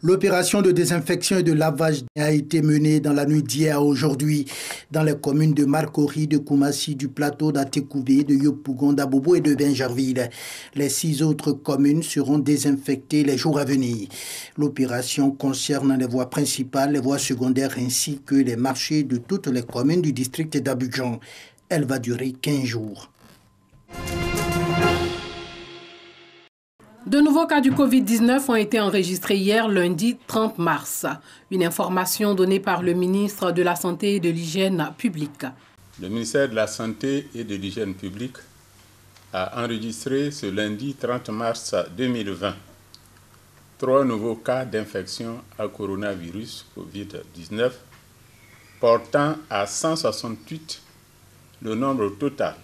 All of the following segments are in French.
L'opération de désinfection et de lavage a été menée dans la nuit d'hier à aujourd'hui dans les communes de Marcory, de Koumassi, du Plateau, d'Atekoubé, de Yopougon, d'Abobo et de Bingerville. Les 6 autres communes seront désinfectées les jours à venir. L'opération concerne les voies principales, les voies secondaires ainsi que les marchés de toutes les communes du district d'Abidjan. Elle va durer 15 jours. De nouveaux cas du Covid-19 ont été enregistrés hier, lundi 30 mars. Une information donnée par le ministre de la Santé et de l'Hygiène publique. Le ministère de la Santé et de l'Hygiène publique a enregistré ce lundi 30 mars 2020 3 nouveaux cas d'infection à coronavirus Covid-19, portant à 168 le nombre total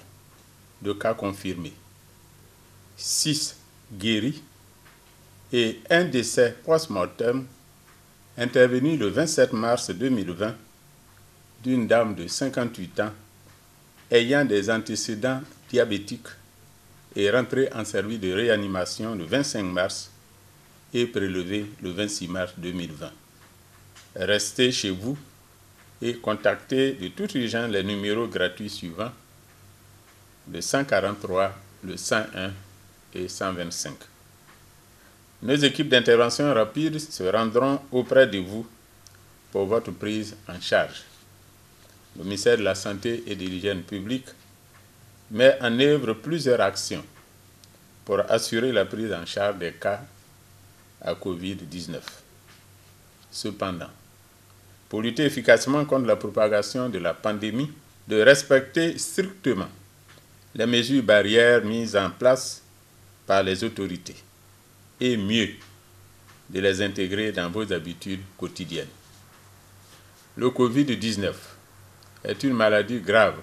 de cas confirmés. 6 guéris et un décès post-mortem intervenu le 27 mars 2020 d'une dame de 58 ans ayant des antécédents diabétiques et rentrée en service de réanimation le 25 mars et prélevée le 26 mars 2020. Restez chez vous et contactez de toute urgence les numéros gratuits suivants, le 143, le 101 et 125. Nos équipes d'intervention rapide se rendront auprès de vous pour votre prise en charge. Le ministère de la Santé et de l'Hygiène publique met en œuvre plusieurs actions pour assurer la prise en charge des cas à Covid-19. Cependant, pour lutter efficacement contre la propagation de la pandémie, de respecter strictement les mesures barrières mises en place par les autorités et mieux, de les intégrer dans vos habitudes quotidiennes. Le Covid-19 est une maladie grave,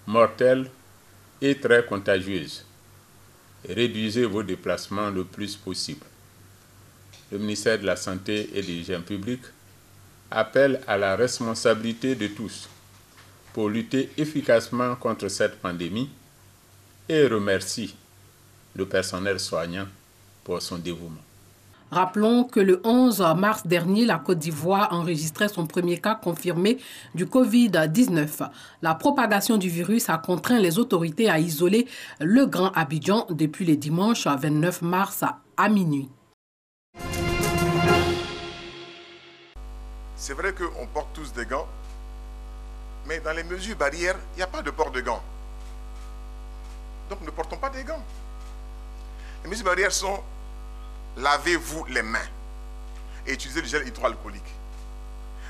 mortelle et très contagieuse. Réduisez vos déplacements le plus possible. Le ministère de la Santé et de l'Hygiène publique appelle à la responsabilité de tous pour lutter efficacement contre cette pandémie et remercie le personnel soignant pour son dévouement. Rappelons que le 11 mars dernier, la Côte d'Ivoire enregistrait son premier cas confirmé du Covid-19. La propagation du virus a contraint les autorités à isoler le Grand Abidjan depuis le dimanche 29 mars à minuit. C'est vrai qu'on porte tous des gants, mais dans les mesures barrières, il n'y a pas de port de gants. Donc ne portons pas des gants. Les mesures barrières sont lavez-vous les mains et utilisez du gel hydroalcoolique.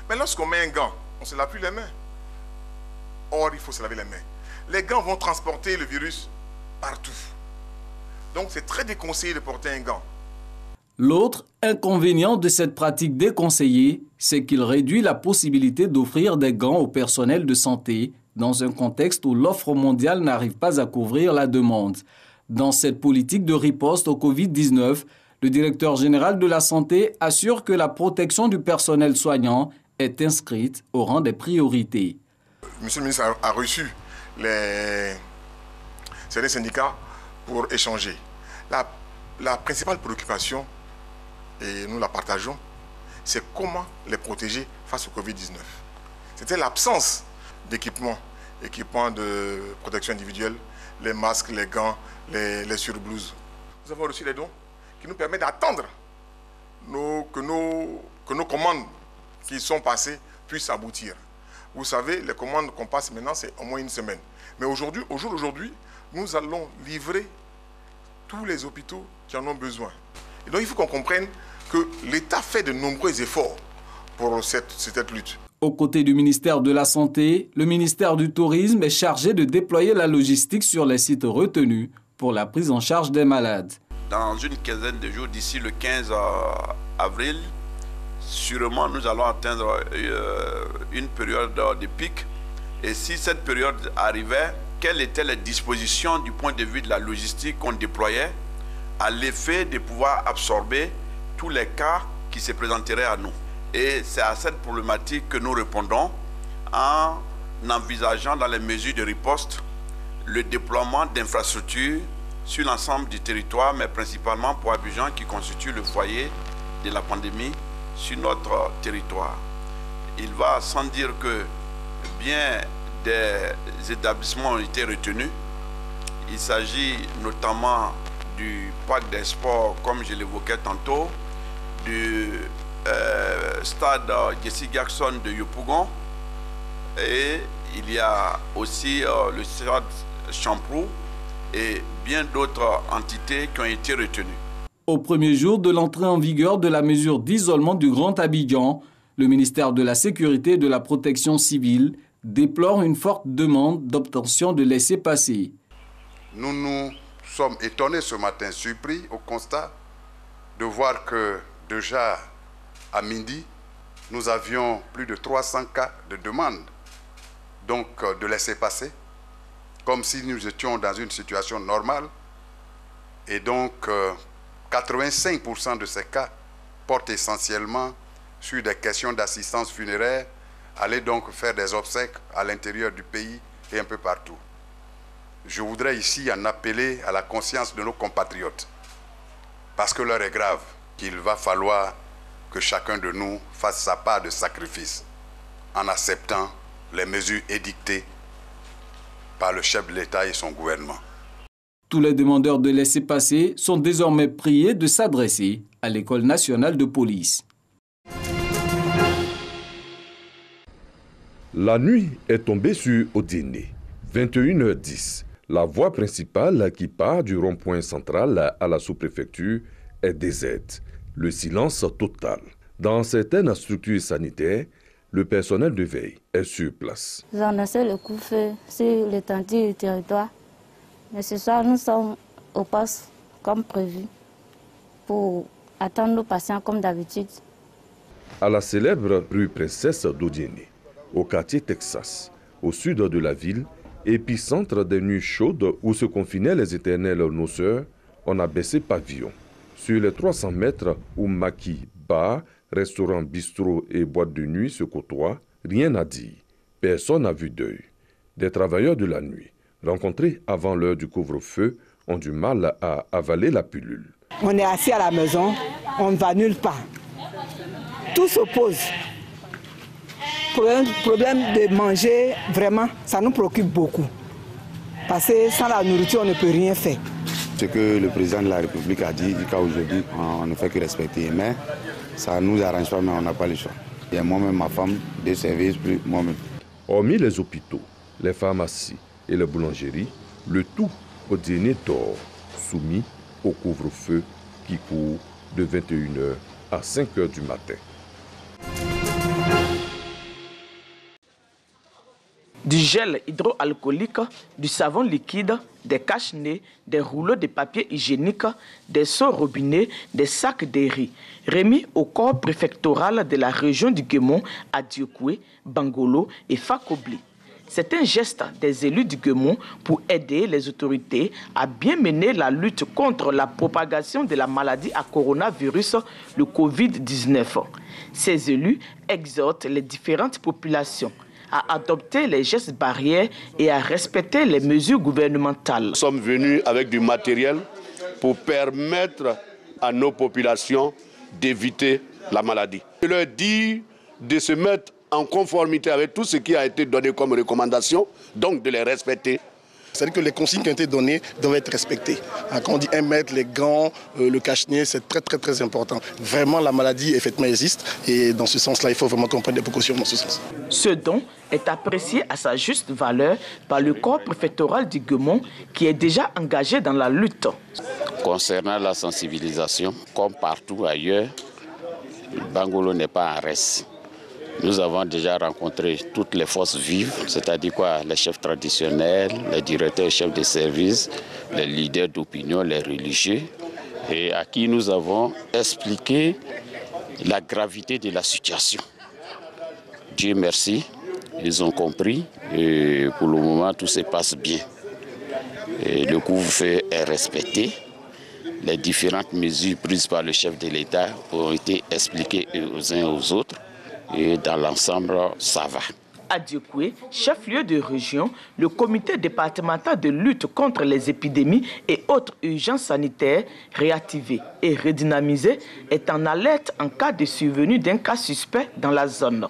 Mais lorsqu'on met un gant, on ne se lave plus les mains. Or, il faut se laver les mains. Les gants vont transporter le virus partout. Donc c'est très déconseillé de porter un gant. L'autre inconvénient de cette pratique déconseillée, c'est qu'il réduit la possibilité d'offrir des gants au personnel de santé dans un contexte où l'offre mondiale n'arrive pas à couvrir la demande. Dans cette politique de riposte au Covid-19, le directeur général de la santé assure que la protection du personnel soignant est inscrite au rang des priorités. Monsieur le ministre a reçu certains syndicats pour échanger. La principale préoccupation, et nous la partageons, c'est comment les protéger face au Covid-19. C'était l'absence d'équipements de protection individuelle, les masques, les gants, les surblouses. Nous avons reçu les dons qui nous permettent d'attendre que nos commandes qui sont passées puissent aboutir. Vous savez, les commandes qu'on passe maintenant, c'est au moins une semaine. Mais aujourd'hui, au jour d'aujourd'hui, nous allons livrer tous les hôpitaux qui en ont besoin. Et donc il faut qu'on comprenne que l'État fait de nombreux efforts pour cette lutte. Aux côtés du ministère de la Santé, le ministère du Tourisme est chargé de déployer la logistique sur les sites retenus pour la prise en charge des malades. Dans une quinzaine de jours, d'ici le 15 avril, sûrement nous allons atteindre une période de pic. Et si cette période arrivait, quelles étaient les dispositions du point de vue de la logistique qu'on déployait à l'effet de pouvoir absorber tous les cas qui se présenteraient à nous. Et c'est à cette problématique que nous répondons en envisageant dans les mesures de riposte le déploiement d'infrastructures sur l'ensemble du territoire, mais principalement pour Abidjan qui constitue le foyer de la pandémie sur notre territoire. Il va sans dire que bien des établissements ont été retenus. Il s'agit notamment du parc des sports, comme je l'évoquais tantôt, du stade Jesse Jackson de Yopougon, et il y a aussi le stade Champrou et bien d'autres entités qui ont été retenues. Au premier jour de l'entrée en vigueur de la mesure d'isolement du Grand Abidjan, le ministère de la Sécurité et de la Protection civile déplore une forte demande d'obtention de laissez-passer. Nous nous sommes étonnés ce matin, surpris au constat de voir que déjà à midi, nous avions plus de 300 cas de demande, donc de laissez-passer, comme si nous étions dans une situation normale. Et donc 85% de ces cas portent essentiellement sur des questions d'assistance funéraire, aller donc faire des obsèques à l'intérieur du pays et un peu partout. Je voudrais ici en appeler à la conscience de nos compatriotes, parce que l'heure est grave, qu'il va falloir que chacun de nous fasse sa part de sacrifice en acceptant les mesures édictées par le chef de l'État et son gouvernement. Tous les demandeurs de laissez-passer sont désormais priés de s'adresser à l'École nationale de police. La nuit est tombée sur Odiéné, 21h10. La voie principale qui part du rond-point central à la sous-préfecture est déserte. Le silence total. Dans certaines structures sanitaires, le personnel de veille est sur place. Nous annonçons le coup-feu sur l'étendue du territoire. Mais ce soir, nous sommes au poste comme prévu pour attendre nos patients comme d'habitude. À la célèbre rue Princesse d'Odiéné, au quartier Texas, au sud de la ville, épicentre des nuits chaudes où se confinaient les éternels noceurs, on a baissé pavillon. Sur les 300 mètres où maquis, bar, restaurants, bistrots et boîtes de nuit se côtoient, rien à dire. Personne n'a vu d'œil. Des travailleurs de la nuit, rencontrés avant l'heure du couvre-feu, ont du mal à avaler la pilule. On est assis à la maison, on ne va nulle part. Tout s'oppose. Problème de manger, vraiment, ça nous préoccupe beaucoup. Parce que sans la nourriture, on ne peut rien faire. Ce que le président de la République a dit, jusqu'à aujourd'hui, on ne fait que respecter. Mais ça ne nous arrange pas, mais on n'a pas le choix. Il y a moi-même, ma femme, des services, plus moi-même. Hormis les hôpitaux, les pharmacies et les boulangeries, le tout Odiéné dort, soumis au couvre-feu qui court de 21h à 5h du matin. Du gel hydroalcoolique, du savon liquide, des cache-nez, des rouleaux de papier hygiénique, des seaux robinets, des sacs de riz, remis au corps préfectoral de la région du Guémon à Diokoué, Bangolo et Fakobli. C'est un geste des élus du Guémon pour aider les autorités à bien mener la lutte contre la propagation de la maladie à coronavirus, le Covid-19. Ces élus exhortent les différentes populations à adopter les gestes barrières et à respecter les mesures gouvernementales. Nous sommes venus avec du matériel pour permettre à nos populations d'éviter la maladie. Je leur dis de se mettre en conformité avec tout ce qui a été donné comme recommandation, donc de les respecter. C'est-à-dire que les consignes qui ont été données doivent être respectées. Quand on dit 1 mètre, les gants, le cache-nez, c'est très important. Vraiment, la maladie, effectivement, existe. Et dans ce sens-là, il faut vraiment qu'on prenne des précautions dans ce sens. Ce don est apprécié à sa juste valeur par le corps préfectoral du Guémon qui est déjà engagé dans la lutte. Concernant la sensibilisation, comme partout ailleurs, Bangolo n'est pas en reste. Nous avons déjà rencontré toutes les forces vives, c'est-à-dire quoi, les chefs traditionnels, les directeurs et chefs de service, les leaders d'opinion, les religieux, et à qui nous avons expliqué la gravité de la situation. Dieu merci, ils ont compris et pour le moment tout se passe bien. Et le couvre-feu est respecté. Les différentes mesures prises par le chef de l'État ont été expliquées aux uns et aux autres. Et dans l'ensemble, ça va. à Diekoué, chef-lieu de région, le comité départemental de lutte contre les épidémies et autres urgences sanitaires, réactivé et redynamisé, est en alerte en cas de survenue d'un cas suspect dans la zone.